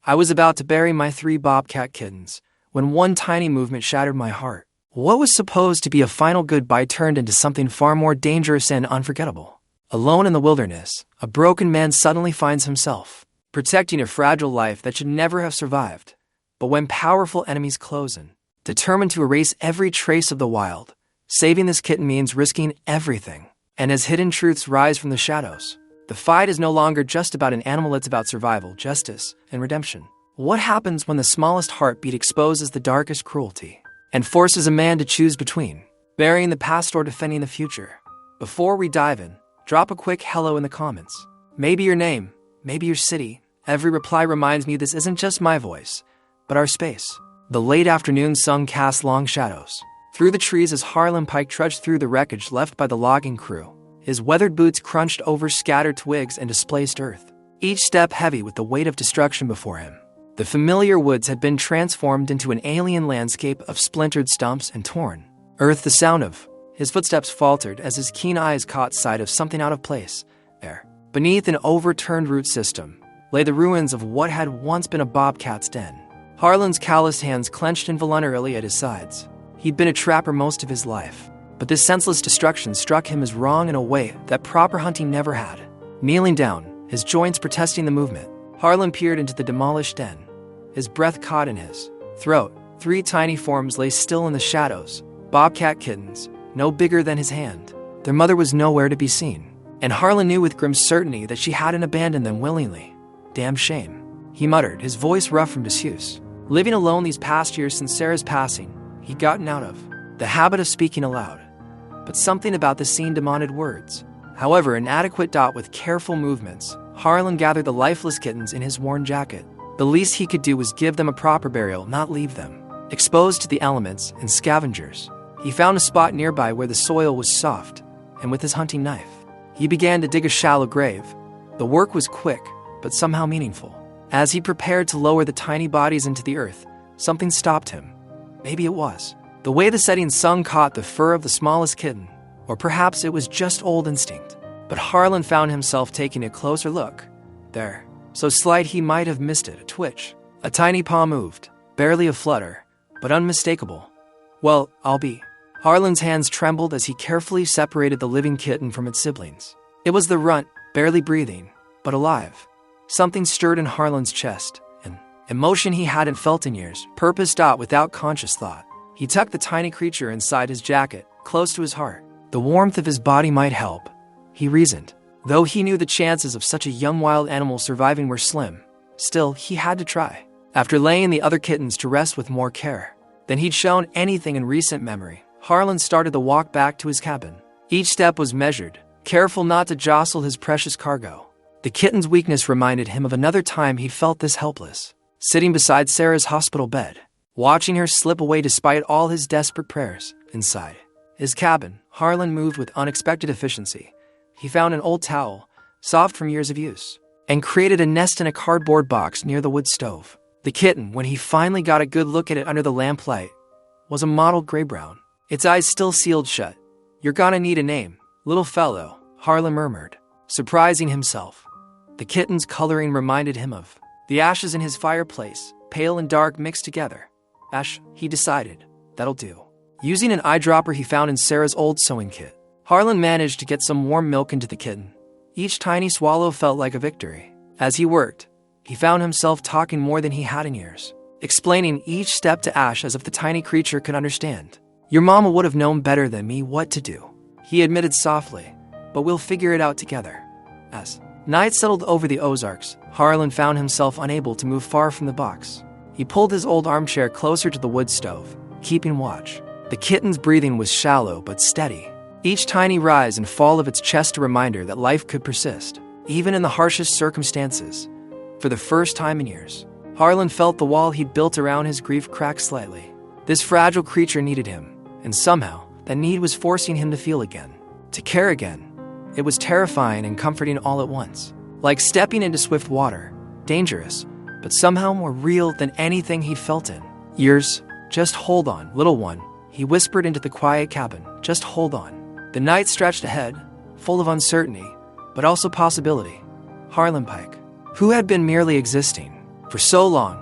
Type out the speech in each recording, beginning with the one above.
I was about to bury my 3 bobcat kittens when one tiny movement shattered my heart. What was supposed to be a final goodbye turned into something far more dangerous and unforgettable. Alone in the wilderness, a broken man suddenly finds himself protecting a fragile life that should never have survived. But when powerful enemies close in, determined to erase every trace of the wild, saving this kitten means risking everything. And as hidden truths rise from the shadows, the fight is no longer just about an animal, it's about survival, justice, and redemption. What happens when the smallest heartbeat exposes the darkest cruelty and forces a man to choose between burying the past or defending the future? Before we dive in, drop a quick hello in the comments. Maybe your name, maybe your city. Every reply reminds me this isn't just my voice, but our space. The late afternoon sun cast long shadows through the trees as Harlan Pike trudged through the wreckage left by the logging crew. His weathered boots crunched over scattered twigs and displaced earth, each step heavy with the weight of destruction before him. The familiar woods had been transformed into an alien landscape of splintered stumps and torn earth. The sound of his footsteps faltered as his keen eyes caught sight of something out of place. There, beneath an overturned root system, lay the ruins of what had once been a bobcat's den. Harlan's calloused hands clenched involuntarily at his sides. He'd been a trapper most of his life, but this senseless destruction struck him as wrong in a way that proper hunting never had. Kneeling down, his joints protesting the movement, Harlan peered into the demolished den. His breath caught in his throat. 3 tiny forms lay still in the shadows, bobcat kittens, no bigger than his hand. Their mother was nowhere to be seen, and Harlan knew with grim certainty that she hadn't abandoned them willingly. Damn shame, he muttered, his voice rough from disuse. Living alone these past years since Sarah's passing, he'd gotten out of the habit of speaking aloud. But something about the scene demanded words. However inadequate, with careful movements, Harlan gathered the lifeless kittens in his worn jacket. The least he could do was give them a proper burial, not leave them exposed to the elements and scavengers. He found a spot nearby where the soil was soft, and with his hunting knife, he began to dig a shallow grave. The work was quick, but somehow meaningful. As he prepared to lower the tiny bodies into the earth, something stopped him. Maybe it was the way the setting sun caught the fur of the smallest kitten, or perhaps it was just old instinct. But Harlan found himself taking a closer look. There, so slight he might have missed it, a twitch. A tiny paw moved, barely a flutter, but unmistakable. Well, I'll be. Harlan's hands trembled as he carefully separated the living kitten from its siblings. It was the runt, barely breathing, but alive. Something stirred in Harlan's chest, an emotion he hadn't felt in years, purpose. Without conscious thought, he tucked the tiny creature inside his jacket, close to his heart. The warmth of his body might help, he reasoned. Though he knew the chances of such a young wild animal surviving were slim, still he had to try. After laying the other kittens to rest with more care than he'd shown anything in recent memory, Harlan started the walk back to his cabin. Each step was measured, careful not to jostle his precious cargo. The kitten's weakness reminded him of another time he felt this helpless, sitting beside Sarah's hospital bed, watching her slip away despite all his desperate prayers. Inside his cabin, Harlan moved with unexpected efficiency. He found an old towel, soft from years of use, and created a nest in a cardboard box near the wood stove. The kitten, when he finally got a good look at it under the lamplight, was a mottled gray-brown, its eyes still sealed shut. "You're gonna need a name, little fellow," Harlan murmured, surprising himself. The kitten's coloring reminded him of the ashes in his fireplace, pale and dark mixed together. Ash, he decided. That'll do. Using an eyedropper he found in Sarah's old sewing kit, Harlan managed to get some warm milk into the kitten. Each tiny swallow felt like a victory. As he worked, he found himself talking more than he had in years, explaining each step to Ash as if the tiny creature could understand. "Your mama would have known better than me what to do," he admitted softly, "but we'll figure it out together." As night settled over the Ozarks, Harlan found himself unable to move far from the box. He pulled his old armchair closer to the wood stove, keeping watch. The kitten's breathing was shallow but steady, each tiny rise and fall of its chest a reminder that life could persist, even in the harshest circumstances. For the first time in years, Harlan felt the wall he'd built around his grief crack slightly. This fragile creature needed him, and somehow that need was forcing him to feel again, to care again. It was terrifying and comforting all at once, like stepping into swift water, dangerous, but somehow more real than anything he'd felt in years. "Just hold on, little one," he whispered into the quiet cabin. "Just hold on." The night stretched ahead, full of uncertainty, but also possibility. Harlan Pike, who had been merely existing, for so long,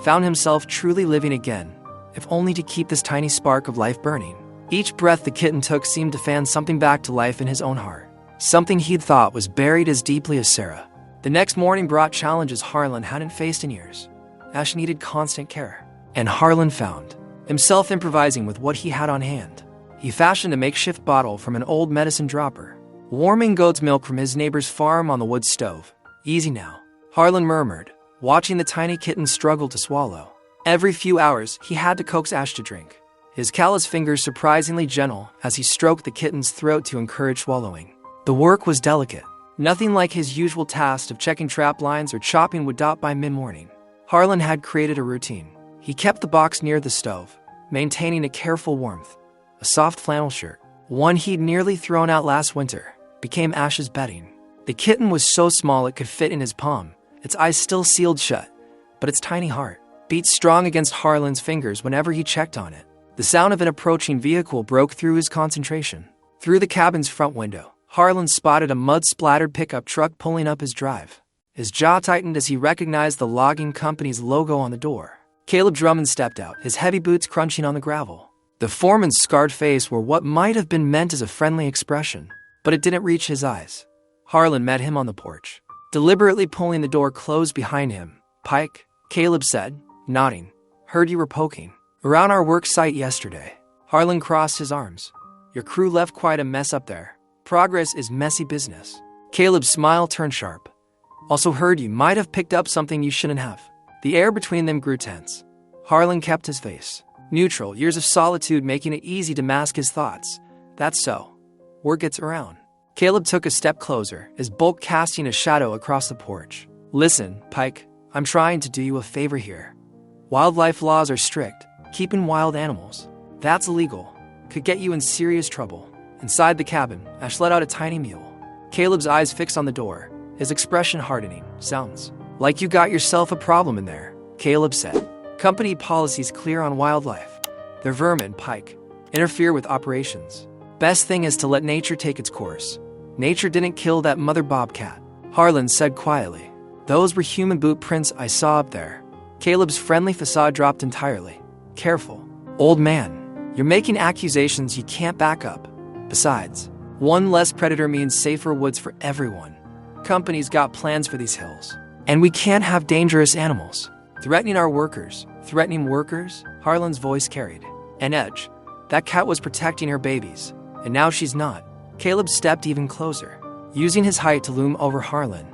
found himself truly living again, if only to keep this tiny spark of life burning. Each breath the kitten took seemed to fan something back to life in his own heart, something he'd thought was buried as deeply as Sarah. The next morning brought challenges Harlan hadn't faced in years. Ash needed constant care, and Harlan found himself improvising with what he had on hand. He fashioned a makeshift bottle from an old medicine dropper, warming goat's milk from his neighbor's farm on the wood stove. "Easy now," Harlan murmured, watching the tiny kitten struggle to swallow. Every few hours, he had to coax Ash to drink, his callous fingers surprisingly gentle as he stroked the kitten's throat to encourage swallowing. The work was delicate, nothing like his usual task of checking trap lines or chopping wood by mid-morning. Harlan had created a routine. He kept the box near the stove, maintaining a careful warmth. A soft flannel shirt, one he'd nearly thrown out last winter, became Ash's bedding. The kitten was so small it could fit in his palm, its eyes still sealed shut, but its tiny heart beat strong against Harlan's fingers whenever he checked on it. The sound of an approaching vehicle broke through his concentration. Through the cabin's front window, Harlan spotted a mud-splattered pickup truck pulling up his drive. His jaw tightened as he recognized the logging company's logo on the door. Caleb Drummond stepped out, his heavy boots crunching on the gravel. The foreman's scarred face wore what might have been meant as a friendly expression, but it didn't reach his eyes. Harlan met him on the porch, deliberately pulling the door closed behind him. "Pike," Caleb said, nodding. "Heard you were poking around our work site yesterday." Harlan crossed his arms. "Your crew left quite a mess up there. Progress is messy business." Caleb's smile turned sharp. "Also heard you might have picked up something you shouldn't have." The air between them grew tense. Harlan kept his face neutral, years of solitude making it easy to mask his thoughts. "That's so. Word gets around." Caleb took a step closer, his bulk casting a shadow across the porch. "Listen, Pike, I'm trying to do you a favor here. Wildlife laws are strict. Keeping wild animals, that's illegal. Could get you in serious trouble." Inside the cabin, Ash let out a tiny mewl. Caleb's eyes fixed on the door, his expression hardening. "Sounds like you got yourself a problem in there," Caleb said. "Company policy's clear on wildlife. They're vermin, Pike. Interfere with operations. Best thing is to let nature take its course. Nature didn't kill that mother bobcat," Harlan said quietly. "Those were human boot prints I saw up there." Caleb's friendly facade dropped entirely. "Careful, old man. You're making accusations you can't back up. Besides, one less predator means safer woods for everyone. Company's got plans for these hills, and we can't have dangerous animals threatening our workers." "Threatening workers?" Harlan's voice carried an edge. "That cat was protecting her babies, and now she's not." Caleb stepped even closer, using his height to loom over Harlan.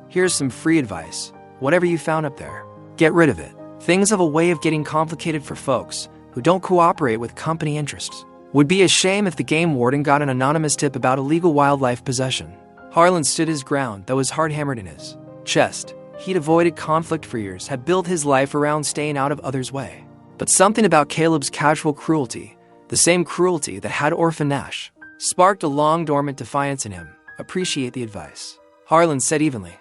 "Here's some free advice. Whatever you found up there, get rid of it. Things have a way of getting complicated for folks who don't cooperate with company interests. Would be a shame if the game warden got an anonymous tip about illegal wildlife possession." Harlan stood his ground, though his heart hammered in his chest. He'd avoided conflict for years, had built his life around staying out of others' way. But something about Caleb's casual cruelty, the same cruelty that had orphaned Ash, sparked a long-dormant defiance in him. "Appreciate the advice," Harlan said evenly.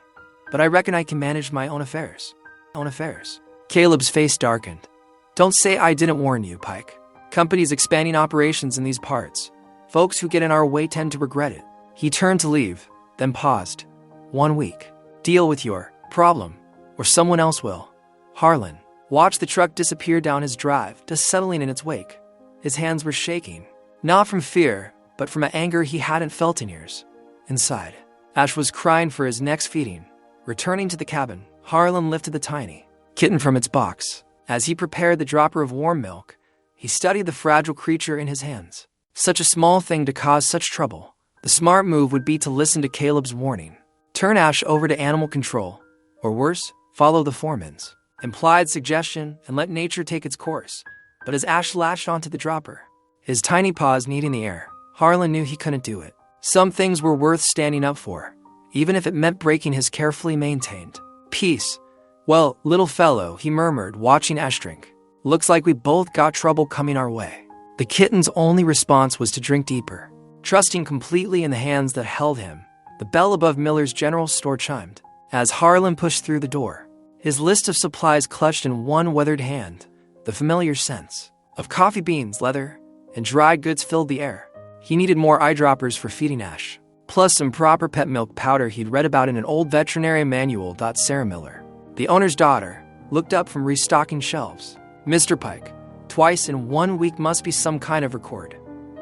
"But I reckon I can manage my own affairs." "Own affairs?" Caleb's face darkened. "Don't say I didn't warn you, Pike. Companies expanding operations in these parts. Folks who get in our way tend to regret it." He turned to leave, then paused. "1 week. Deal with your problem, or someone else will." Harlan watched the truck disappear down his drive, dust settling in its wake. His hands were shaking, not from fear, but from an anger he hadn't felt in years. Inside, Ash was crying for his next feeding. Returning to the cabin, Harlan lifted the tiny kitten from its box. As he prepared the dropper of warm milk, he studied the fragile creature in his hands. Such a small thing to cause such trouble. The smart move would be to listen to Caleb's warning. Turn Ash over to animal control, or worse, follow the foreman's implied suggestion and let nature take its course. But as Ash latched onto the dropper, his tiny paws kneading the air, Harlan knew he couldn't do it. Some things were worth standing up for, even if it meant breaking his carefully maintained peace. "Well, little fellow," he murmured, watching Ash drink. "Looks like we both got trouble coming our way." The kitten's only response was to drink deeper. Trusting completely in the hands that held him, the bell above Miller's General Store chimed. As Harlan pushed through the door, his list of supplies clutched in one weathered hand, the familiar scents of coffee beans, leather, and dried goods filled the air. He needed more eyedroppers for feeding Ash, plus some proper pet milk powder he'd read about in an old veterinary manual. Sarah Miller, the owner's daughter, looked up from restocking shelves. Mr. Pike, twice in 1 week must be some kind of record.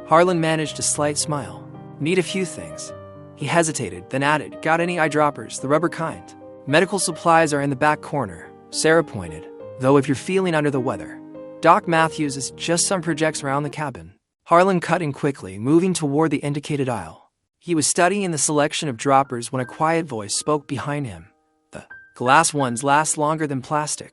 Harlan managed a slight smile. Need a few things. He hesitated, then added, got any eyedroppers, the rubber kind? Medical supplies are in the back corner, Sarah pointed, though if you're feeling under the weather. Doc Matthews is just some projects around the cabin. Harlan cut in quickly, moving toward the indicated aisle. He was studying the selection of droppers when a quiet voice spoke behind him. The glass ones last longer than plastic.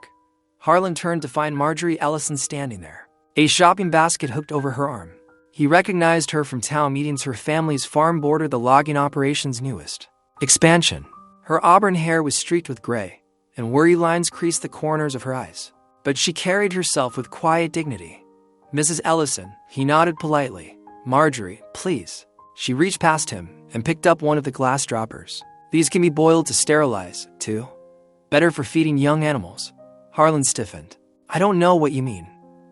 Harlan turned to find Marjorie Ellison standing there, a shopping basket hooked over her arm. He recognized her from town meetings. Her family's farm bordered the logging operation's newest expansion. Her auburn hair was streaked with gray, and worry lines creased the corners of her eyes. But she carried herself with quiet dignity. Mrs. Ellison, he nodded politely. Marjorie, please. She reached past him and picked up one of the glass droppers. These can be boiled to sterilize, too. Better for feeding young animals. Harlan stiffened. I don't know what you mean.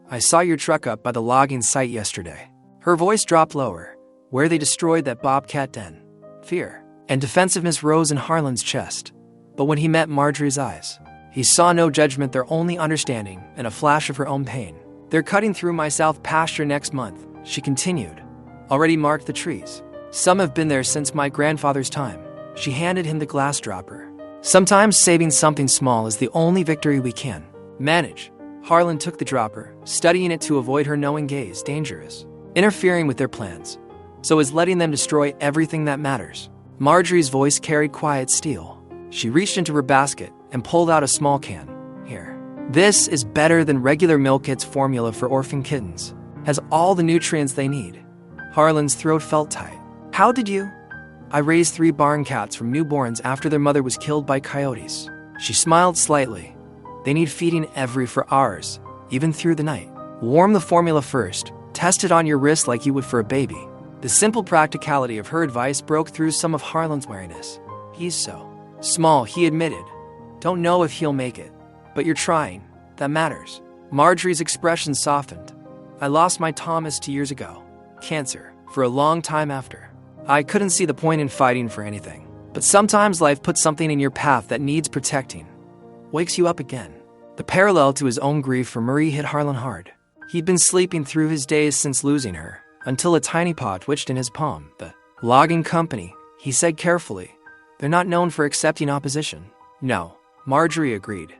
I saw your truck up by the logging site yesterday. Her voice dropped lower, where they destroyed that Bobcat den. Fear and defensiveness rose in Harlan's chest. But when he met Marjorie's eyes, he saw no judgment, their only understanding, and a flash of her own pain. They're cutting through my south pasture next month, she continued. Already marked the trees. Some have been there since my grandfather's time. She handed him the glass dropper. Sometimes saving something small is the only victory we can manage. Harlan took the dropper, studying it to avoid her knowing gaze. Dangerous. Interfering with their plans. So is letting them destroy everything that matters. Marjorie's voice carried quiet steel. She reached into her basket and pulled out a small can. Here. This is better than regular milk. It's formula for orphan kittens. Has all the nutrients they need. Harlan's throat felt tight. How did you? I raised 3 barn cats from newborns after their mother was killed by coyotes. She smiled slightly. They need feeding every 4 hours, even through the night. Warm the formula first. Test it on your wrist like you would for a baby. The simple practicality of her advice broke through some of Harlan's wariness. He's so small, he admitted. Don't know if he'll make it, but you're trying. That matters. Marjorie's expression softened. I lost my Thomas 2 years ago. Cancer, for a long time after. I couldn't see the point in fighting for anything. But sometimes life puts something in your path that needs protecting. Wakes you up again. The parallel to his own grief for Marie hit Harlan hard. He'd been sleeping through his days since losing her, until a tiny paw twitched in his palm. The logging company, he said carefully. They're not known for accepting opposition. No, Marjorie agreed.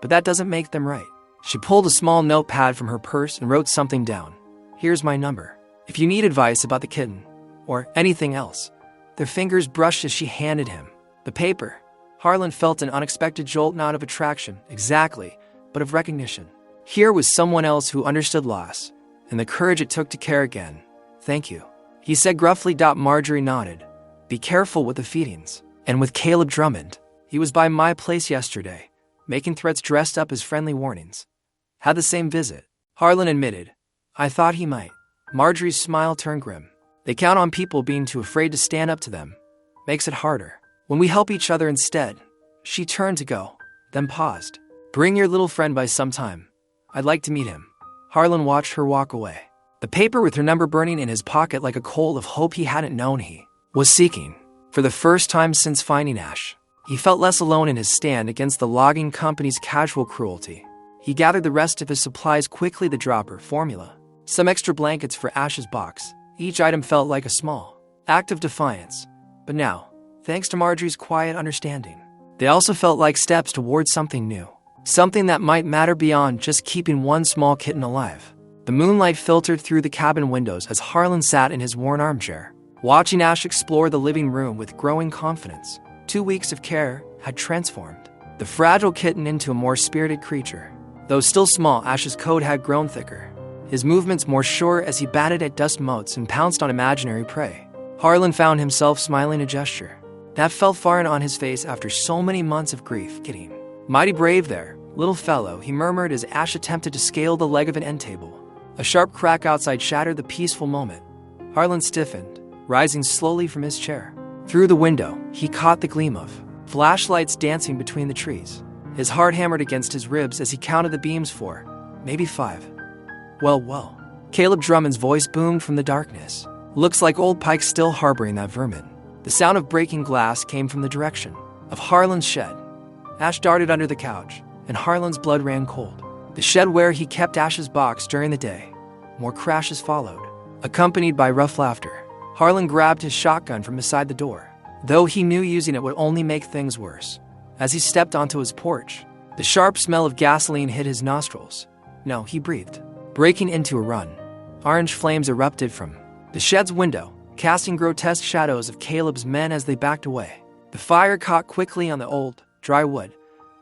But that doesn't make them right. She pulled a small notepad from her purse and wrote something down. Here's my number. If you need advice about the kitten, or anything else. Their fingers brushed as she handed him the paper. Harlan felt an unexpected jolt, not of attraction, exactly, but of recognition. Here was someone else who understood loss, and the courage it took to care again. Thank you, he said gruffly. Marjorie nodded. Be careful with the feedings. And with Caleb Drummond. He was by my place yesterday, making threats dressed up as friendly warnings. Had the same visit. Harlan admitted. I thought he might. Marjorie's smile turned grim. They count on people being too afraid to stand up to them. Makes it harder. When we help each other instead. She turned to go, then paused. Bring your little friend by sometime. I'd like to meet him. Harlan watched her walk away. The paper with her number burning in his pocket like a coal of hope he hadn't known he was seeking. For the first time since finding Ash, he felt less alone in his stand against the logging company's casual cruelty. He gathered the rest of his supplies quickly, the dropper, formula, some extra blankets for Ash's box. Each item felt like a small act of defiance. But now, thanks to Marjorie's quiet understanding, they also felt like steps towards something new. Something that might matter beyond just keeping one small kitten alive. The moonlight filtered through the cabin windows as Harlan sat in his worn armchair, watching Ash explore the living room with growing confidence. 2 weeks of care had transformed the fragile kitten into a more spirited creature. Though still small, Ash's coat had grown thicker, his movements more sure as he batted at dust motes and pounced on imaginary prey. Harlan found himself smiling a gesture that fell foreign on his face after so many months of grief. Getting mighty brave there, little fellow, he murmured as Ash attempted to scale the leg of an end table. A sharp crack outside shattered the peaceful moment. Harlan stiffened, rising slowly from his chair. Through the window, he caught the gleam of flashlights dancing between the trees. His heart hammered against his ribs as he counted the beams. 4, maybe 5. Well. Caleb Drummond's voice boomed from the darkness. Looks like old Pike's still harboring that vermin. The sound of breaking glass came from the direction of Harlan's shed. Ash darted under the couch, and Harlan's blood ran cold. The shed where he kept Ash's box during the day. More crashes followed, accompanied by rough laughter. Harlan grabbed his shotgun from beside the door, though he knew using it would only make things worse. As he stepped onto his porch, the sharp smell of gasoline hit his nostrils. No, he breathed, breaking into a run. Orange flames erupted from the shed's window, casting grotesque shadows of Caleb's men as they backed away. The fire caught quickly on the old, dry wood.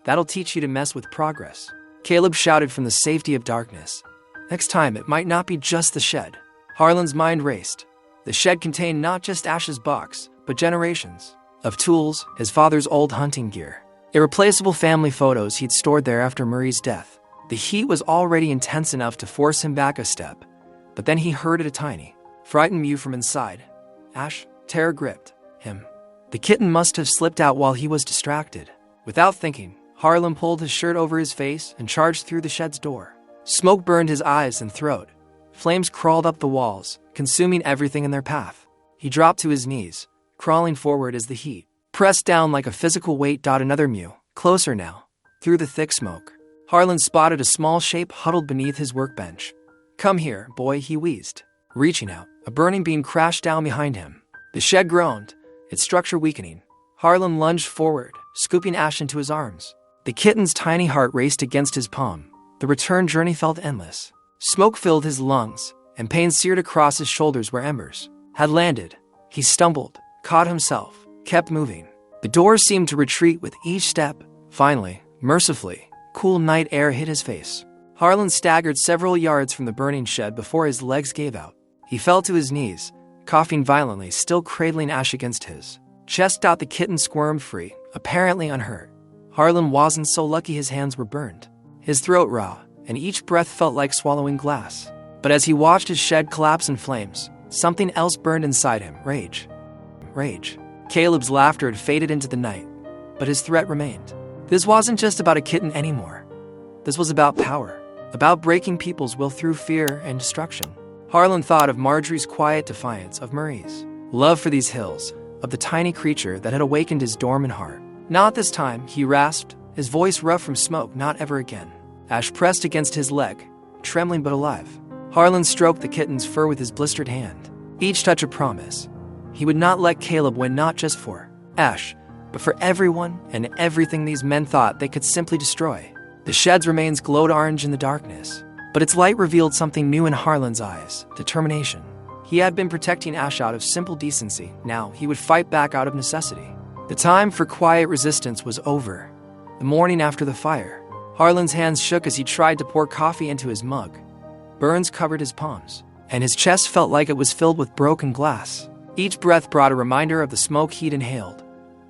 That'll teach you to mess with progress, Caleb shouted from the safety of darkness. Next time, it might not be just the shed. Harlan's mind raced. The shed contained not just Ash's box, but generations of tools, his father's old hunting gear, irreplaceable family photos he'd stored there after Murray's death. The heat was already intense enough to force him back a step, but then he heard a tiny, frightened mew from inside. Ash, terror gripped him. The kitten must have slipped out while he was distracted. Without thinking, Harlan pulled his shirt over his face and charged through the shed's door. Smoke burned his eyes and throat. Flames crawled up the walls, consuming everything in their path. He dropped to his knees, crawling forward as the heat pressed down like a physical weight. Another mew, closer now. Through the thick smoke, Harlan spotted a small shape huddled beneath his workbench. "Come here, boy," he wheezed. Reaching out, a burning beam crashed down behind him. The shed groaned, its structure weakening. Harlan lunged forward, scooping Ash into his arms. The kitten's tiny heart raced against his palm. The return journey felt endless. Smoke filled his lungs, and pain seared across his shoulders where embers had landed. He stumbled, caught himself, kept moving. The door seemed to retreat with each step. Finally, mercifully, cool night air hit his face. Harlan staggered several yards from the burning shed before his legs gave out. He fell to his knees, coughing violently, still cradling Ash against his chest. The kitten squirmed free, apparently unhurt. Harlan wasn't so lucky his hands were burned, his throat raw, and each breath felt like swallowing glass. But as he watched his shed collapse in flames, something else burned inside him. Rage. Rage. Caleb's laughter had faded into the night, but his threat remained. This wasn't just about a kitten anymore. This was about power, about breaking people's will through fear and destruction. Harlan thought of Marjorie's quiet defiance, of Murray's love for these hills, of the tiny creature that had awakened his dormant heart. "Not this time," he rasped, his voice rough from smoke. "Not ever again." Ash pressed against his leg, trembling but alive. Harlan stroked the kitten's fur with his blistered hand, each touch a promise. He would not let Caleb win, not just for Ash, but for everyone and everything these men thought they could simply destroy. The shed's remains glowed orange in the darkness, but its light revealed something new in Harlan's eyes: determination. He had been protecting Ash out of simple decency. Now he would fight back out of necessity. The time for quiet resistance was over. The morning after the fire, Harlan's hands shook as he tried to pour coffee into his mug. Burns covered his palms, and his chest felt like it was filled with broken glass. Each breath brought a reminder of the smoke he'd inhaled.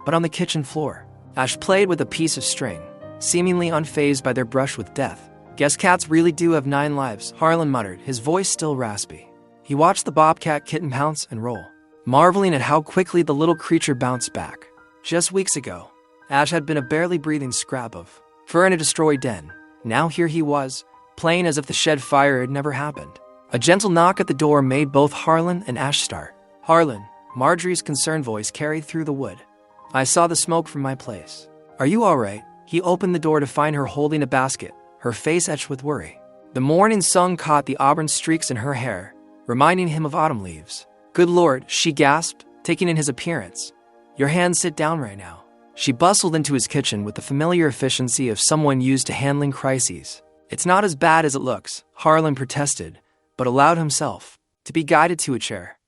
But on the kitchen floor, Ash played with a piece of string, seemingly unfazed by their brush with death. "Guess cats really do have 9 lives, Harlan muttered, his voice still raspy. He watched the bobcat kitten pounce and roll, marveling at how quickly the little creature bounced back. Just weeks ago, Ash had been a barely breathing scrap of fur in a destroyed den. Now here he was, playing as if the shed fire had never happened. A gentle knock at the door made both Harlan and Ash start. "Harlan," Marjorie's concerned voice carried through the wood. "I saw the smoke from my place. Are you all right?" He opened the door to find her holding a basket, her face etched with worry. The morning sun caught the auburn streaks in her hair, reminding him of autumn leaves. "Good Lord," she gasped, taking in his appearance. "Your hands, sit down right now." She bustled into his kitchen with the familiar efficiency of someone used to handling crises. "It's not as bad as it looks," Harlan protested, but allowed himself to be guided to a chair.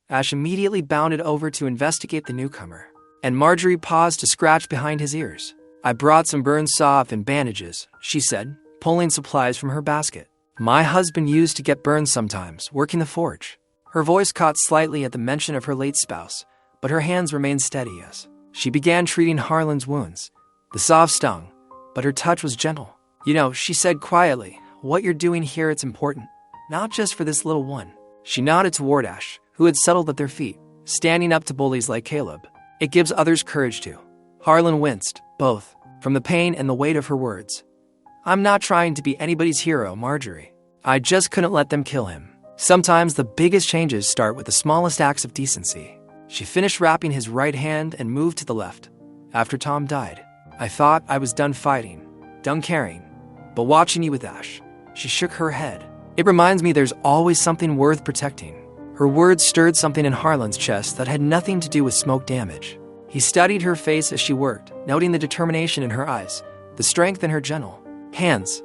Ash immediately bounded over to investigate the newcomer, and Marjorie paused to scratch behind his ears. "I brought some burn salve and bandages," she said, pulling supplies from her basket. "My husband used to get burned sometimes, working the forge." Her voice caught slightly at the mention of her late spouse, but her hands remained steady as she began treating Harlan's wounds. The salve stung, but her touch was gentle. "You know," she said quietly, "what you're doing here, it's important. Not just for this little one." She nodded toward Ash, who had settled at their feet, standing up to bullies like Caleb. "It gives others courage too." Harlan winced, both from the pain and the weight of her words. "I'm not trying to be anybody's hero, Marjorie. I just couldn't let them kill him. Sometimes the biggest changes start with the smallest acts of decency." She finished wrapping his right hand and moved to the left. "After Tom died, I thought I was done fighting. done caring, but watching you with Ash." She shook her head. "It reminds me there's always something worth protecting." Her words stirred something in Harlan's chest that had nothing to do with smoke damage. He studied her face as she worked, noting the determination in her eyes, the strength in her gentle hands.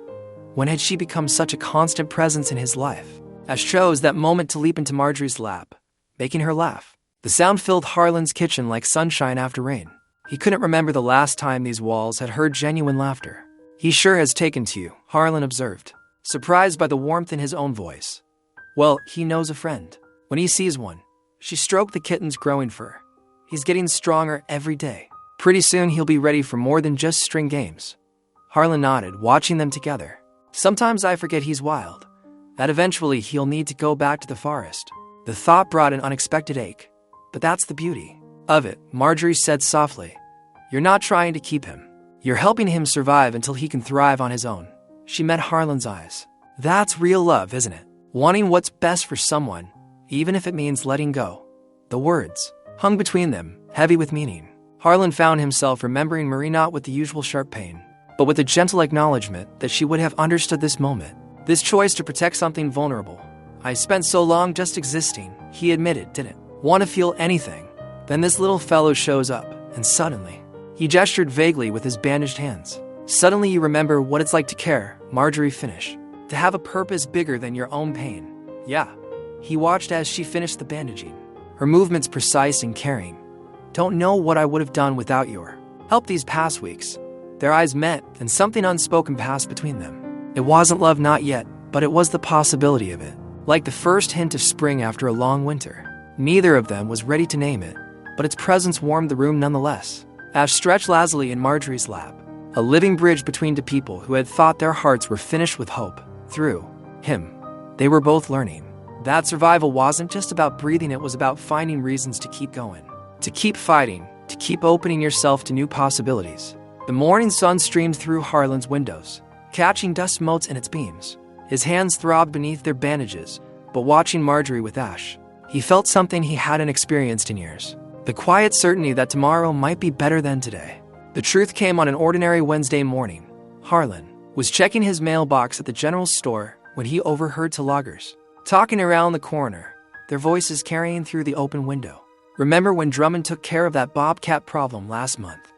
When had she become such a constant presence in his life? Ash chose that moment to leap into Marjorie's lap, making her laugh. The sound filled Harlan's kitchen like sunshine after rain. He couldn't remember the last time these walls had heard genuine laughter. "He sure has taken to you," Harlan observed, surprised by the warmth in his own voice. "Well, he knows a friend when he sees one." She stroked the kitten's growing fur. "He's getting stronger every day. Pretty soon he'll be ready for more than just string games." Harlan nodded, watching them together. "Sometimes I forget he's wild, that eventually he'll need to go back to the forest." The thought brought an unexpected ache. "But that's the beauty of it," Marjorie said softly. "You're not trying to keep him. You're helping him survive until he can thrive on his own." She met Harlan's eyes. "That's real love, isn't it? Wanting what's best for someone, even if it means letting go." The words hung between them, heavy with meaning. Harlan found himself remembering Marie not with the usual sharp pain, but with a gentle acknowledgement that she would have understood this moment, this choice to protect something vulnerable. "I spent so long just existing," he admitted, "didn't want to feel anything. Then this little fellow shows up, and suddenly..." He gestured vaguely with his bandaged hands. "Suddenly you remember what it's like to care," Marjorie finished. "To have a purpose bigger than your own pain." "Yeah." He watched as she finished the bandaging, her movements precise and caring. "Don't know what I would have done without your help these past weeks." Their eyes met, and something unspoken passed between them. It wasn't love, not yet, but it was the possibility of it. Like the first hint of spring after a long winter. Neither of them was ready to name it, but its presence warmed the room nonetheless. Ash stretched lazily in Marjorie's lap, a living bridge between two people who had thought their hearts were finished with hope. Through him, they were both learning that survival wasn't just about breathing, it was about finding reasons to keep going, to keep fighting, to keep opening yourself to new possibilities. The morning sun streamed through Harlan's windows, catching dust motes in its beams. His hands throbbed beneath their bandages, but watching Marjorie with Ash, he felt something he hadn't experienced in years. The quiet certainty that tomorrow might be better than today. The truth came on an ordinary Wednesday morning. Harlan was checking his mailbox at the general store when he overheard two loggers talking around the corner, their voices carrying through the open window. "Remember when Drummond took care of that bobcat problem last month?"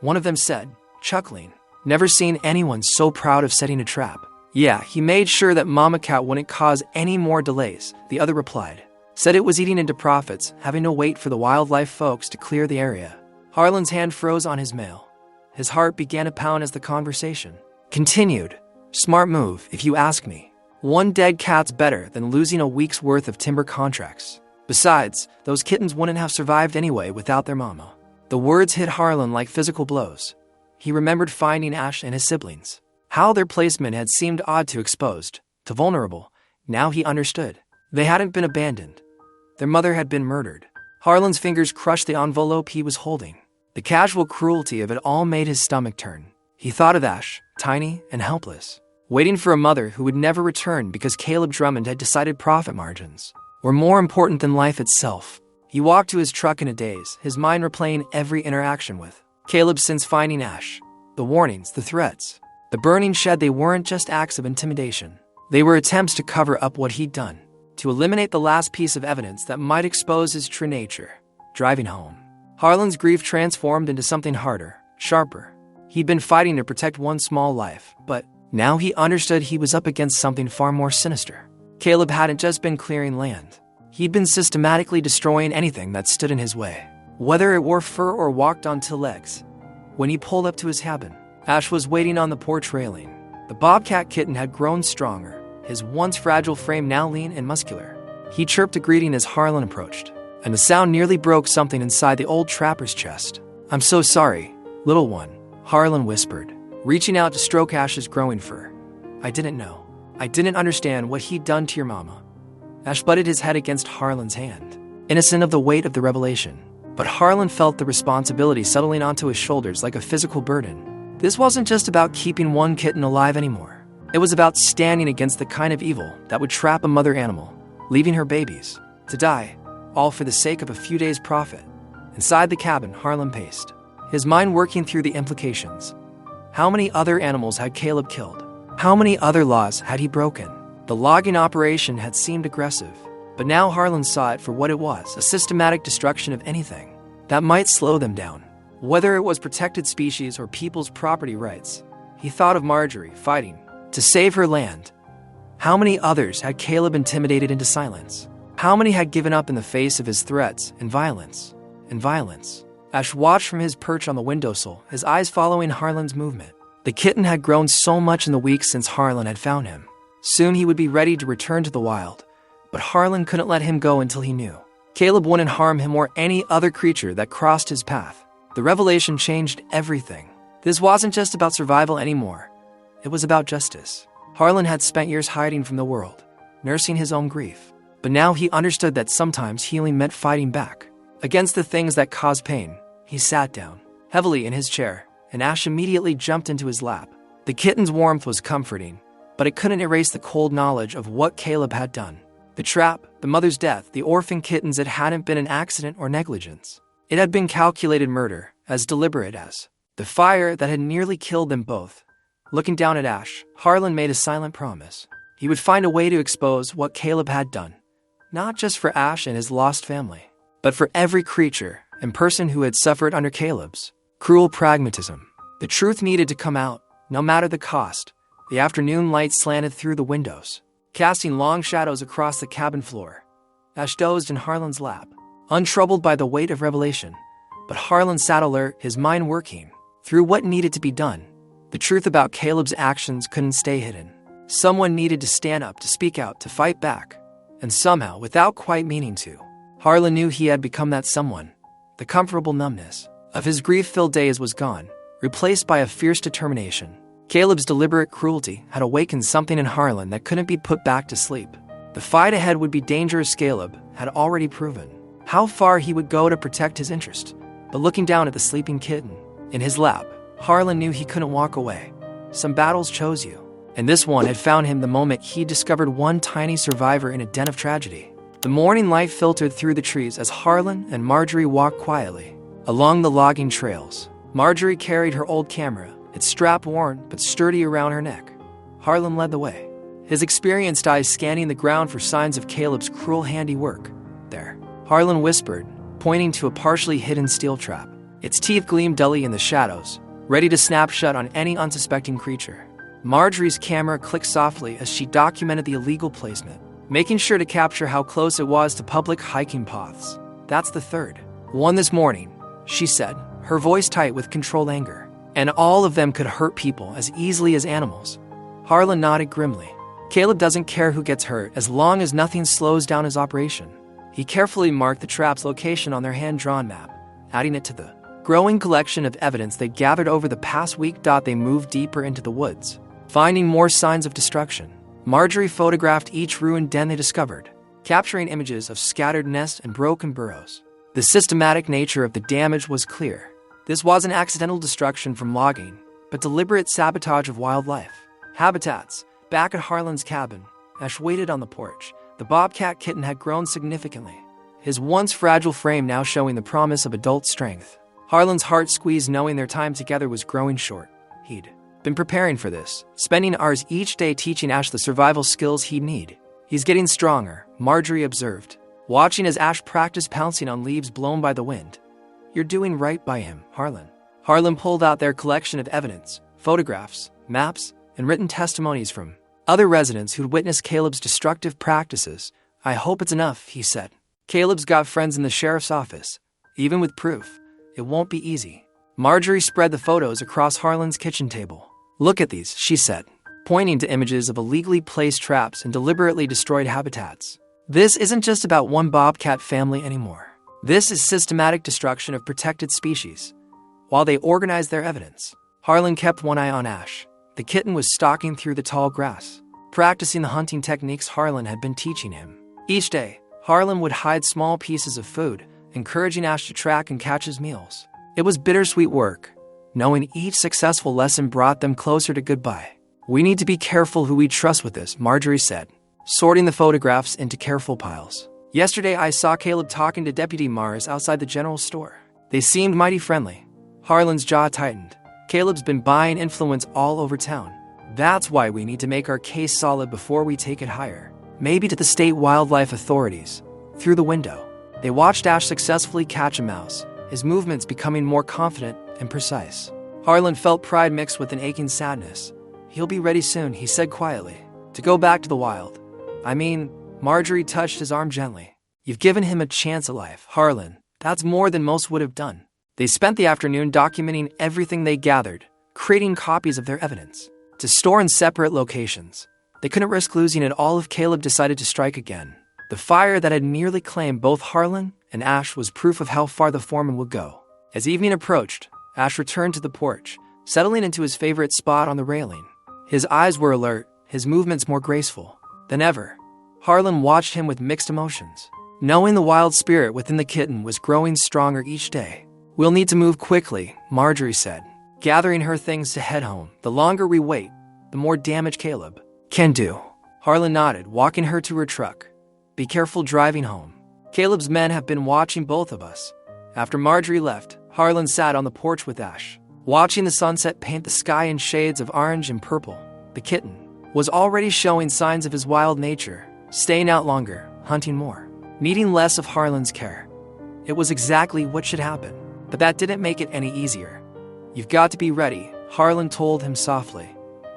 One of them said, chuckling. "Never seen anyone so proud of setting a trap." "Yeah, he made sure that Mama Cat wouldn't cause any more delays," the other replied. "Said it was eating into profits, having to wait for the wildlife folks to clear the area." Harlan's hand froze on his mail. His heart began to pound as the conversation continued. "Smart move, if you ask me. One dead cat's better than losing a week's worth of timber contracts. Besides, those kittens wouldn't have survived anyway without their mama." The words hit Harlan like physical blows. He remembered finding Ash and his siblings. How their placement had seemed odd to exposed, to vulnerable. Now he understood. They hadn't been abandoned. Their mother had been murdered. Harlan's fingers crushed the envelope he was holding. The casual cruelty of it all made his stomach turn. He thought of Ash, tiny and helpless, waiting for a mother who would never return because Caleb Drummond had decided profit margins were more important than life itself. He walked to his truck in a daze, his mind replaying every interaction with Caleb since finding Ash. The warnings, the threats, the burning shed, they weren't just acts of intimidation. They were attempts to cover up what he'd done, to eliminate the last piece of evidence that might expose his true nature. Driving home, Harlan's grief transformed into something harder, sharper. He'd been fighting to protect one small life, but now he understood he was up against something far more sinister. Caleb hadn't just been clearing land. He'd been systematically destroying anything that stood in his way, whether it wore fur or walked on two legs. When he pulled up to his cabin, Ash was waiting on the porch railing. The Bobcat Kitten had grown stronger, his once fragile frame now lean and muscular. He chirped a greeting as Harlan approached, and the sound nearly broke something inside the old trapper's chest. "I'm so sorry, little one," Harlan whispered, reaching out to stroke Ash's growing fur. "I didn't know. I didn't understand what he'd done to your mama." Ash butted his head against Harlan's hand, innocent of the weight of the revelation. But Harlan felt the responsibility settling onto his shoulders like a physical burden. This wasn't just about keeping one kitten alive anymore. It was about standing against the kind of evil that would trap a mother animal, leaving her babies to die, all for the sake of a few days' profit. Inside the cabin, Harlan paced, his mind working through the implications. How many other animals had Caleb killed? How many other laws had he broken? The logging operation had seemed aggressive, but now Harlan saw it for what it was, a systematic destruction of anything that might slow them down. Whether it was protected species or people's property rights, he thought of Marjorie fighting to save her land. How many others had Caleb intimidated into silence? How many had given up in the face of his threats and violence? Ash watched from his perch on the windowsill, his eyes following Harlan's movement. The kitten had grown so much in the weeks since Harlan had found him. Soon he would be ready to return to the wild, but Harlan couldn't let him go until he knew Caleb wouldn't harm him or any other creature that crossed his path. The revelation changed everything. This wasn't just about survival anymore. It was about justice. Harlan had spent years hiding from the world, nursing his own grief. But now he understood that sometimes healing meant fighting back against the things that caused pain. He sat down heavily in his chair, and Ash immediately jumped into his lap. The kitten's warmth was comforting, but it couldn't erase the cold knowledge of what Caleb had done. The trap, the mother's death, the orphan kittens, it hadn't been an accident or negligence. It had been calculated murder, as deliberate as the fire that had nearly killed them both. Looking down at Ash, Harlan made a silent promise. He would find a way to expose what Caleb had done, not just for Ash and his lost family, but for every creature and person who had suffered under Caleb's cruel pragmatism. The truth needed to come out, no matter the cost. The afternoon light slanted through the windows, casting long shadows across the cabin floor. Ash dozed in Harlan's lap, untroubled by the weight of revelation. But Harlan sat alert, his mind working through what needed to be done. The truth about Caleb's actions couldn't stay hidden. Someone needed to stand up, to speak out, to fight back. And somehow, without quite meaning to, Harlan knew he had become that someone. The comfortable numbness of his grief-filled days was gone, replaced by a fierce determination. Caleb's deliberate cruelty had awakened something in Harlan that couldn't be put back to sleep. The fight ahead would be dangerous. Caleb had already proven how far he would go to protect his interest. But looking down at the sleeping kitten in his lap, Harlan knew he couldn't walk away. Some battles chose you, and this one had found him the moment he discovered one tiny survivor in a den of tragedy. The morning light filtered through the trees as Harlan and Marjorie walked quietly along the logging trails. Marjorie carried her old camera, its strap worn but sturdy around her neck. Harlan led the way, his experienced eyes scanning the ground for signs of Caleb's cruel handiwork. There, Harlan whispered, pointing to a partially hidden steel trap. Its teeth gleamed dully in the shadows, ready to snap shut on any unsuspecting creature. Marjorie's camera clicked softly as she documented the illegal placement, making sure to capture how close it was to public hiking paths. "That's the third one this morning," she said, her voice tight with controlled anger. "And all of them could hurt people as easily as animals." Harlan nodded grimly. Caleb doesn't care who gets hurt as long as nothing slows down his operation. He carefully marked the trap's location on their hand-drawn map, adding it to the growing collection of evidence they gathered over the past week. They moved deeper into the woods, finding more signs of destruction. Marjorie photographed each ruined den they discovered, capturing images of scattered nests and broken burrows. The systematic nature of the damage was clear. This wasn't accidental destruction from logging, but deliberate sabotage of wildlife habitats. Back at Harlan's cabin, Ash waited on the porch. The Bobcat kitten had grown significantly, his once fragile frame now showing the promise of adult strength. Harlan's heart squeezed knowing their time together was growing short. He'd been preparing for this, spending hours each day teaching Ash the survival skills he'd need. "He's getting stronger," Marjorie observed, watching as Ash practiced pouncing on leaves blown by the wind. "You're doing right by him, Harlan." Harlan pulled out their collection of evidence, photographs, maps, and written testimonies from other residents who'd witnessed Caleb's destructive practices. "I hope it's enough," he said. "Caleb's got friends in the sheriff's office. Even with proof, it won't be easy." Marjorie spread the photos across Harlan's kitchen table. "Look at these," she said, pointing to images of illegally placed traps and deliberately destroyed habitats. "This isn't just about one bobcat family anymore. This is systematic destruction of protected species." While they organized their evidence, Harlan kept one eye on Ash. The kitten was stalking through the tall grass, practicing the hunting techniques Harlan had been teaching him. Each day, Harlan would hide small pieces of food, encouraging Ash to track and catch his meals. It was bittersweet work, knowing each successful lesson brought them closer to goodbye. "We need to be careful who we trust with this," Marjorie said, sorting the photographs into careful piles. "Yesterday I saw Caleb talking to Deputy Mars outside the general store. They seemed mighty friendly." Harlan's jaw tightened. Caleb's been buying influence all over town. That's why we need to make our case solid before we take it higher. Maybe to the state wildlife authorities. Through the window, they watched Ash successfully catch a mouse, his movements becoming more confident and precise. Harlan felt pride mixed with an aching sadness. He'll be ready soon, he said quietly, to go back to the wild. I mean, Marjorie touched his arm gently. You've given him a chance at life, Harlan. That's more than most would have done. They spent the afternoon documenting everything they gathered, creating copies of their evidence, to store in separate locations. They couldn't risk losing it all if Caleb decided to strike again. The fire that had nearly claimed both Harlan and Ash was proof of how far the foreman would go. As evening approached, Ash returned to the porch, settling into his favorite spot on the railing. His eyes were alert, his movements more graceful than ever. Harlan watched him with mixed emotions, knowing the wild spirit within the kitten was growing stronger each day. We'll need to move quickly, Marjorie said, gathering her things to head home. The longer we wait, the more damage Caleb can do. Harlan nodded, walking her to her truck. Be careful driving home. Caleb's men have been watching both of us. After Marjorie left, Harlan sat on the porch with Ash, watching the sunset paint the sky in shades of orange and purple. The kitten was already showing signs of his wild nature, staying out longer, hunting more, needing less of Harlan's care. It was exactly what should happen, but that didn't make it any easier. You've got to be ready, Harlan told him softly.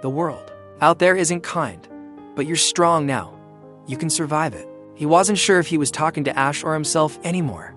The world out there isn't kind, but you're strong now. You can survive it. He wasn't sure if he was talking to Ash or himself anymore.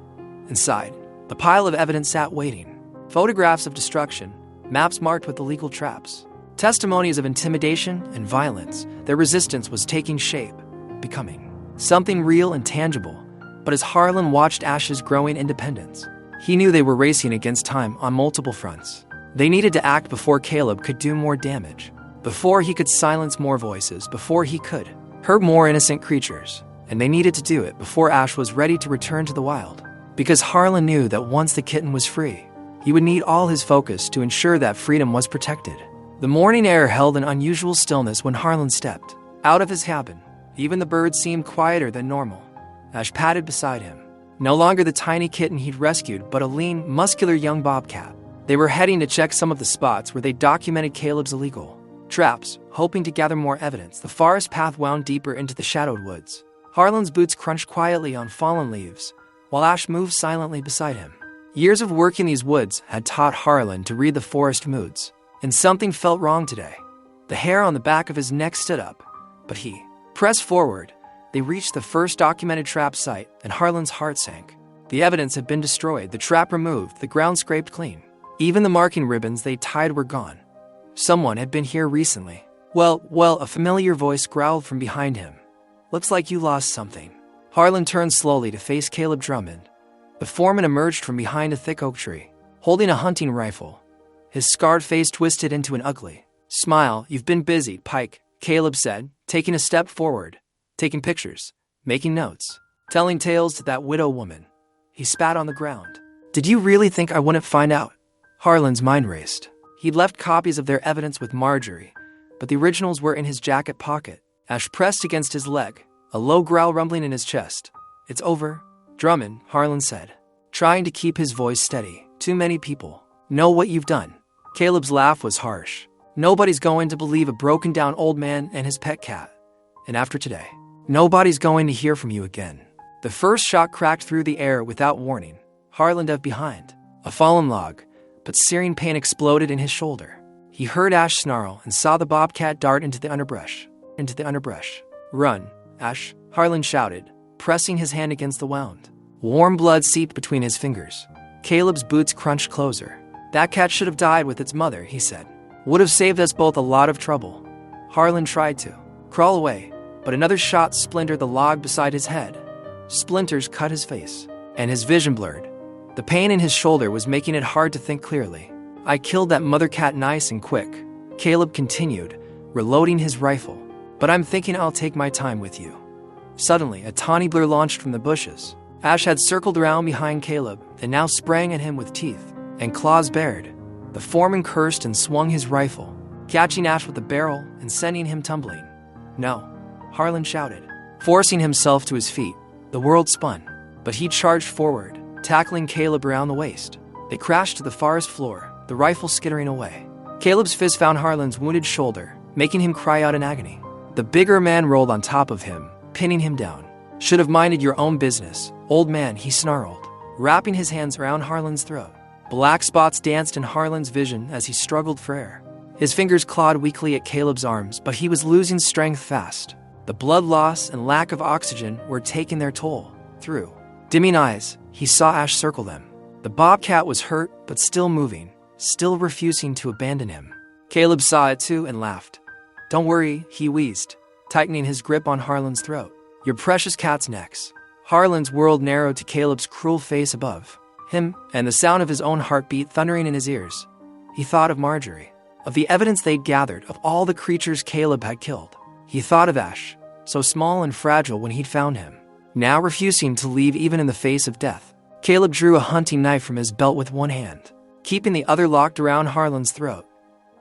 Inside, the pile of evidence sat waiting. Photographs of destruction, maps marked with illegal traps, testimonies of intimidation and violence. Their resistance was taking shape, becoming something real and tangible. But as Harlan watched Ash's growing independence, he knew they were racing against time on multiple fronts. They needed to act before Caleb could do more damage, before he could silence more voices, before he could hurt more innocent creatures. And they needed to do it before Ash was ready to return to the wild. Because Harlan knew that once the kitten was free, he would need all his focus to ensure that freedom was protected. The morning air held an unusual stillness when Harlan stepped out of his cabin. Even the birds seemed quieter than normal. Ash padded beside him. No longer the tiny kitten he'd rescued, but a lean, muscular young bobcat. They were heading to check some of the spots where they documented Caleb's illegal traps, hoping to gather more evidence. The forest path wound deeper into the shadowed woods. Harlan's boots crunched quietly on fallen leaves, while Ash moved silently beside him. Years of work in these woods had taught Harlan to read the forest moods, and something felt wrong today. The hair on the back of his neck stood up, but he pressed forward. They reached the first documented trap site, and Harlan's heart sank. The evidence had been destroyed, the trap removed, the ground scraped clean. Even the marking ribbons they tied were gone. Someone had been here recently. Well, a familiar voice growled from behind him. Looks like you lost something. Harlan turned slowly to face Caleb Drummond. The foreman emerged from behind a thick oak tree, holding a hunting rifle. His scarred face twisted into an ugly smile. You've been busy, Pike, Caleb said, taking a step forward, taking pictures, making notes, telling tales to that widow woman. He spat on the ground. Did you really think I wouldn't find out? Harlan's mind raced. He'd left copies of their evidence with Marjorie, but the originals were in his jacket pocket. Ash pressed against his leg, a low growl rumbling in his chest. It's over, Drummond, Harlan said, trying to keep his voice steady. Too many people know what you've done. Caleb's laugh was harsh. Nobody's going to believe a broken-down old man and his pet cat. And after today, nobody's going to hear from you again. The first shot cracked through the air without warning. Harlan dove behind. A fallen log, but searing pain exploded in his shoulder. He heard Ash snarl and saw the bobcat dart into the underbrush. Run, Ash, Harlan shouted, pressing his hand against the wound. Warm blood seeped between his fingers. Caleb's boots crunched closer. That cat should have died with its mother, he said. Would have saved us both a lot of trouble. Harlan tried to crawl away, but another shot splintered the log beside his head. Splinters cut his face, and his vision blurred. The pain in his shoulder was making it hard to think clearly. I killed that mother cat nice and quick, Caleb continued, reloading his rifle. But I'm thinking I'll take my time with you. Suddenly, a tawny blur launched from the bushes. Ash had circled around behind Caleb and now sprang at him with teeth and claws bared. The foreman cursed and swung his rifle, catching Ash with the barrel and sending him tumbling. No, Harlan shouted, forcing himself to his feet. The world spun, but he charged forward, tackling Caleb around the waist. They crashed to the forest floor, the rifle skittering away. Caleb's fist found Harlan's wounded shoulder, making him cry out in agony. The bigger man rolled on top of him, pinning him down. "Should have minded your own business, old man," he snarled, wrapping his hands around Harlan's throat. Black spots danced in Harlan's vision as he struggled for air. His fingers clawed weakly at Caleb's arms, but he was losing strength fast. The blood loss and lack of oxygen were taking their toll. Through dimming eyes, he saw Ash circle them. The bobcat was hurt, but still moving, still refusing to abandon him. Caleb saw it too and laughed. "Don't worry," he wheezed, tightening his grip on Harlan's throat. "Your precious cat's next." Harlan's world narrowed to Caleb's cruel face above him, and the sound of his own heartbeat thundering in his ears. He thought of Marjorie, of the evidence they'd gathered, of all the creatures Caleb had killed. He thought of Ash, so small and fragile when he'd found him, now refusing to leave even in the face of death. Caleb drew a hunting knife from his belt with one hand, keeping the other locked around Harlan's throat.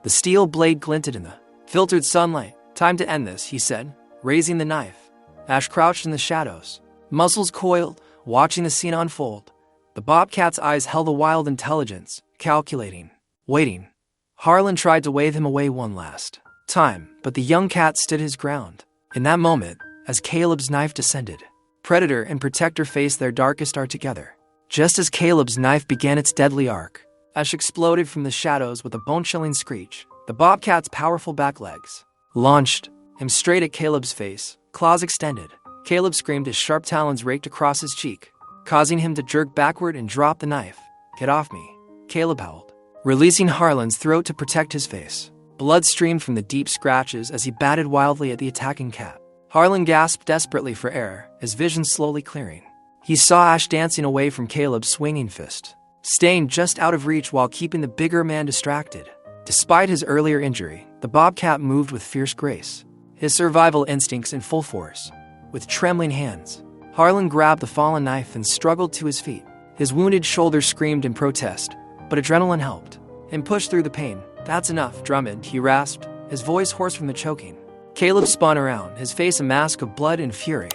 The steel blade glinted in the filtered sunlight. "Time to end this," he said, raising the knife. Ash crouched in the shadows, muscles coiled, watching the scene unfold. The bobcat's eyes held a wild intelligence, calculating, waiting. Harlan tried to wave him away one last time, but the young cat stood his ground. In that moment, as Caleb's knife descended, predator and protector faced their darkest hour together. Just as Caleb's knife began its deadly arc, Ash exploded from the shadows with a bone-chilling screech. The bobcat's powerful back legs launched him straight at Caleb's face, claws extended. Caleb screamed as sharp talons raked across his cheek, causing him to jerk backward and drop the knife. "Get off me," Caleb howled, releasing Harlan's throat to protect his face. Blood streamed from the deep scratches as he batted wildly at the attacking cat. Harlan gasped desperately for air, his vision slowly clearing. He saw Ash dancing away from Caleb's swinging fist, staying just out of reach while keeping the bigger man distracted. Despite his earlier injury, the bobcat moved with fierce grace, his survival instincts in full force. With trembling hands, Harlan grabbed the fallen knife and struggled to his feet. His wounded shoulder screamed in protest, but adrenaline helped him push through the pain. "That's enough, Drummond," he rasped, his voice hoarse from the choking. Caleb spun around, his face a mask of blood and fury.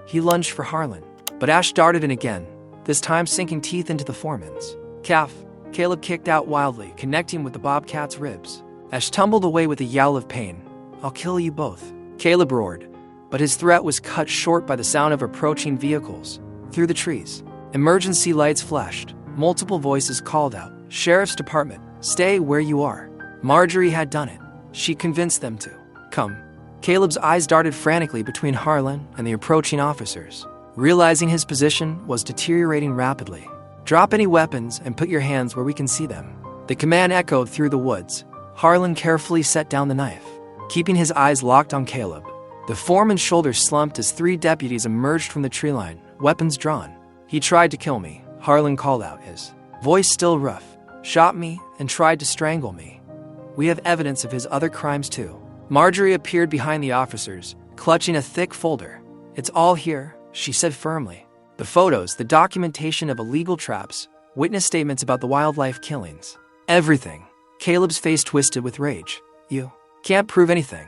He lunged for Harlan, but Ash darted in again, this time sinking teeth into the foreman's calf. Caleb kicked out wildly, connecting with the bobcat's ribs. Ash tumbled away with a yowl of pain. "I'll kill you both," Caleb roared, but his threat was cut short by the sound of approaching vehicles. Through the trees, emergency lights flashed. Multiple voices called out, "Sheriff's Department, stay where you are." Marjorie had done it. She convinced them to come. Caleb's eyes darted frantically between Harlan and the approaching officers, realizing his position was deteriorating rapidly. "Drop any weapons and put your hands where we can see them." The command echoed through the woods. Harlan carefully set down the knife, keeping his eyes locked on Caleb. The foreman's shoulders slumped as 3 deputies emerged from the tree line, weapons drawn. "He tried to kill me," Harlan called out, his voice still rough. "Shot me and tried to strangle me. We have evidence of his other crimes too." Marjorie appeared behind the officers, clutching a thick folder. "It's all here," she said firmly. "The photos, the documentation of illegal traps, witness statements about the wildlife killings. Everything." Caleb's face twisted with rage. "You can't prove anything,"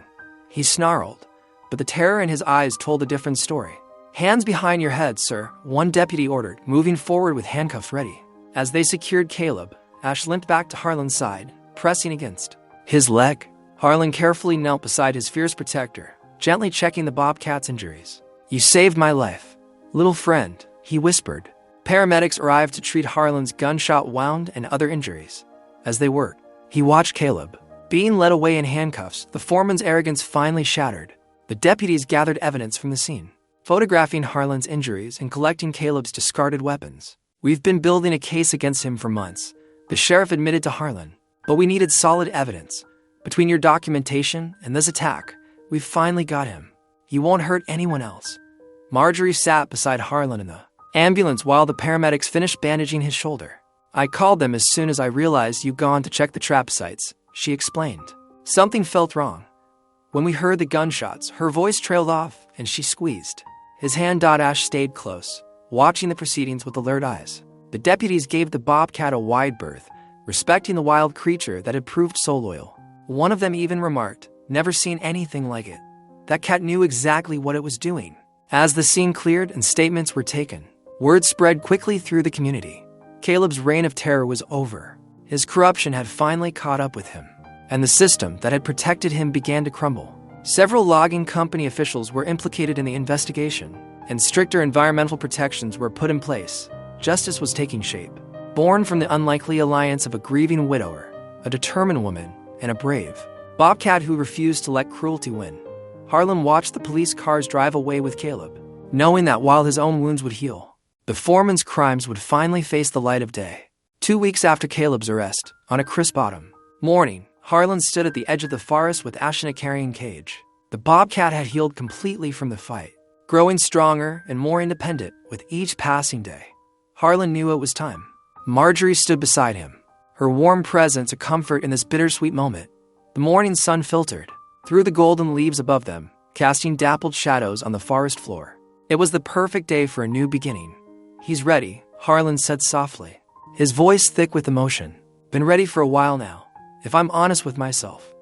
he snarled, but the terror in his eyes told a different story. "Hands behind your head, sir," one deputy ordered, moving forward with handcuffs ready. As they secured Caleb, Ash limped back to Harlan's side, pressing against his leg. Harlan carefully knelt beside his fierce protector, gently checking the bobcat's injuries. "You saved my life, little friend," he whispered. Paramedics arrived to treat Harlan's gunshot wound and other injuries. As they worked, he watched Caleb being led away in handcuffs. The foreman's arrogance finally shattered. The deputies gathered evidence from the scene, photographing Harlan's injuries and collecting Caleb's discarded weapons. "We've been building a case against him for months," the sheriff admitted to Harlan, "but we needed solid evidence. Between your documentation and this attack, we've finally got him. He won't hurt anyone else." Marjorie sat beside Harlan in the ambulance while the paramedics finished bandaging his shoulder. "I called them as soon as I realized you'd gone to check the trap sites," she explained. "Something felt wrong. When we heard the gunshots, her voice trailed off and she squeezed." His hand. Ash stayed close, watching the proceedings with alert eyes. The deputies gave the bobcat a wide berth, respecting the wild creature that had proved so loyal. One of them even remarked, "Never seen anything like it." That cat knew exactly what it was doing. As the scene cleared and statements were taken, word spread quickly through the community. Caleb's reign of terror was over. His corruption had finally caught up with him, and the system that had protected him began to crumble. Several logging company officials were implicated in the investigation, and stricter environmental protections were put in place. Justice was taking shape. Born from the unlikely alliance of a grieving widower, a determined woman, and a brave Bobcat who refused to let cruelty win, Harlan watched the police cars drive away with Caleb, knowing that while his own wounds would heal, the foreman's crimes would finally face the light of day. 2 weeks after Caleb's arrest, on a crisp autumn morning, Harlan stood at the edge of the forest with Ash in a carrying cage. The Bobcat had healed completely from the fight, growing stronger and more independent with each passing day. Harlan knew it was time. Marjorie stood beside him, her warm presence a comfort in this bittersweet moment. The morning sun filtered through the golden leaves above them, casting dappled shadows on the forest floor. It was the perfect day for a new beginning. "He's ready," Harlan said softly, his voice thick with emotion. "Been ready for a while now, if I'm honest with myself."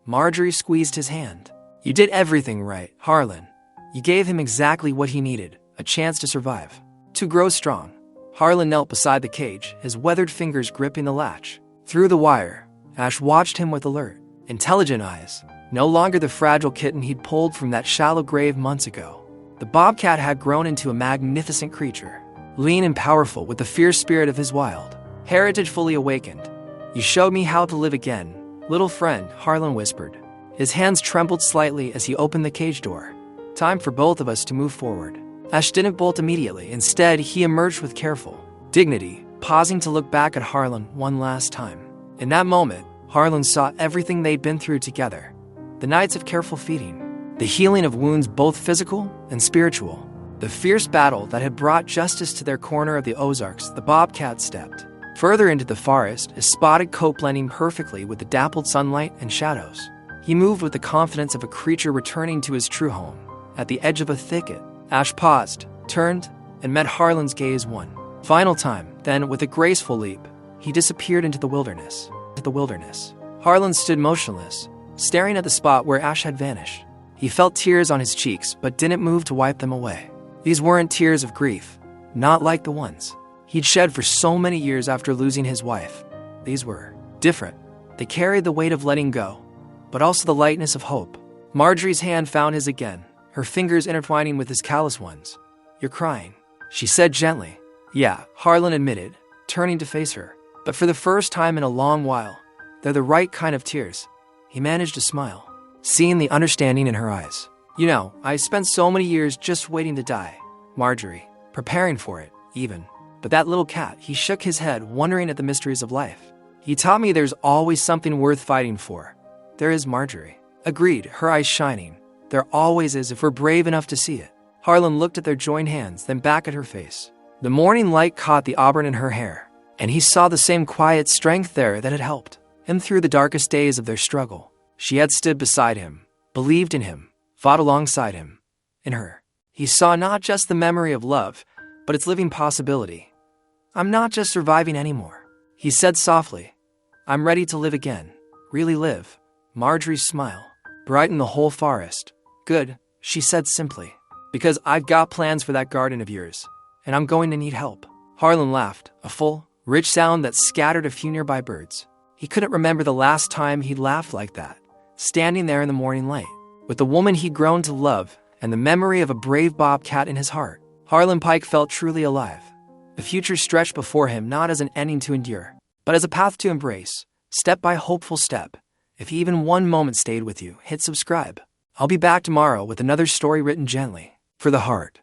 Marjorie squeezed his hand. "You did everything right, Harlan. You gave him exactly what he needed, a chance to survive, to grow strong." Harlan knelt beside the cage, his weathered fingers gripping the latch. Through the wire, Ash watched him with alert, intelligent eyes, no longer the fragile kitten he'd pulled from that shallow grave months ago. The Bobcat had grown into a magnificent creature, lean and powerful with the fierce spirit of his wild heritage fully awakened. "You showed me how to live again, little friend," Harlan whispered. His hands trembled slightly as he opened the cage door. "Time for both of us to move forward." Ash didn't bolt immediately. Instead, he emerged with careful dignity, pausing to look back at Harlan one last time. In that moment, Harlan saw everything they'd been through together. The nights of careful feeding, the healing of wounds both physical and spiritual, the fierce battle that had brought justice to their corner of the Ozarks. The Bobcat stepped further into the forest, his spotted coat blending perfectly with the dappled sunlight and shadows. He moved with the confidence of a creature returning to his true home. At the edge of a thicket, Ash paused, turned, and met Harlan's gaze one final time. Then, with a graceful leap, he disappeared into the wilderness. Harlan stood motionless, staring at the spot where Ash had vanished. He felt tears on his cheeks, but didn't move to wipe them away. These weren't tears of grief, not like the ones he'd shed for so many years after losing his wife. These were different. They carried the weight of letting go, but also the lightness of hope. Marjorie's hand found his again, her fingers intertwining with his callous ones. "You're crying," she said gently. "Yeah," Harlan admitted, turning to face her. But for the first time in a long while, they're the right kind of tears. He managed to smile, seeing the understanding in her eyes. "You know, I spent so many years just waiting to die, Marjorie, preparing for it, even. But that little cat," he shook his head, wondering at the mysteries of life. "He taught me there's always something worth fighting for." "There is," Marjorie agreed, her eyes shining. "There always is if we're brave enough to see it." Harlan looked at their joined hands, then back at her face. The morning light caught the auburn in her hair, and he saw the same quiet strength there that had helped him through the darkest days of their struggle. She had stood beside him, believed in him, fought alongside him. In her, he saw not just the memory of love, but its living possibility. "I'm not just surviving anymore," he said softly. "I'm ready to live again, really live." Marjorie's smile brightened the whole forest. "Good," she said simply, "because I've got plans for that garden of yours, and I'm going to need help." Harlan laughed, a full, rich sound that scattered a few nearby birds. He couldn't remember the last time he'd laughed like that, standing there in the morning light, with the woman he'd grown to love and the memory of a brave Bobcat in his heart. Harlan Pike felt truly alive. The future stretched before him not as an ending to endure, but as a path to embrace, step by hopeful step. If even one moment stayed with you, hit subscribe. I'll be back tomorrow with another story written gently for the heart.